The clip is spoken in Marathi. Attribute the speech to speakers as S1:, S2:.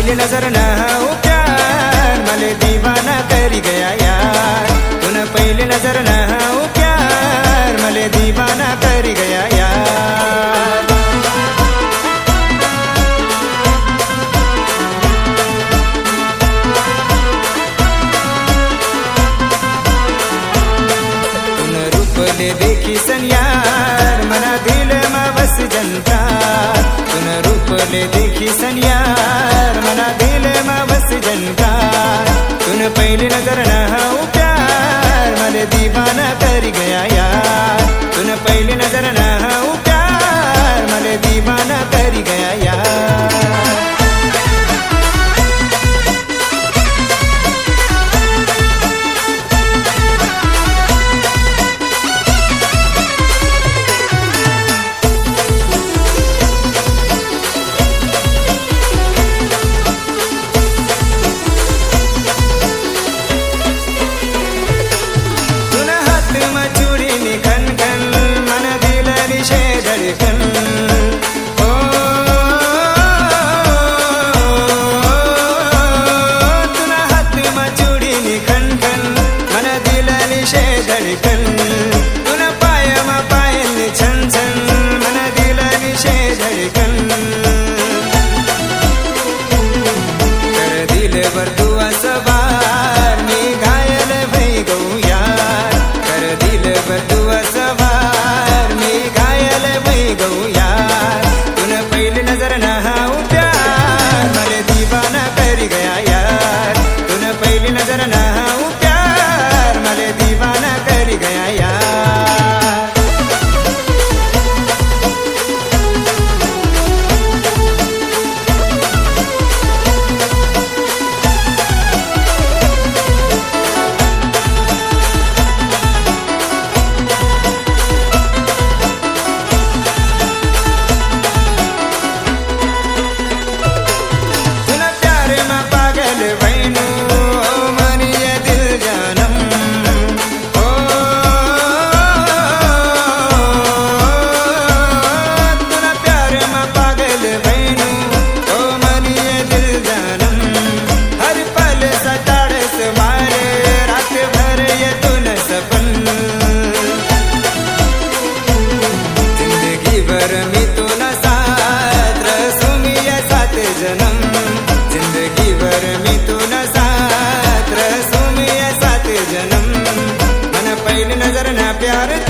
S1: पहली नजर ना हो प्यार मले दीवाना कर गया यार तूने पहली नजर ना हो प्यार मले दीवाना कर गया यार तूने रूप ले देखी सनियार मना दिल में बस जनता तूने रूप ले देखी सनियार मना दिल में बस जनता तूने पहली नजर ना हो प्यार मले दीवाना कर गया यार तूने पहली नजर ना हो प्यार मले दीवाना कर गया यार वर तू सवार मी घायल भई गऊ यार कर दिल वर तू सवार मी घायल भई गऊ यार तूने पहली नजर ना हो प्यार मले दीवाना कर गया यार तूने पहली नजर ना हो प्यार मले दीवाना कर गया यार मी तुला साथ रसू मी या सात जन्म जिंदगी भर मी तुला साथ रसू मी या सात जन्म मन पहली नजर ना प्यार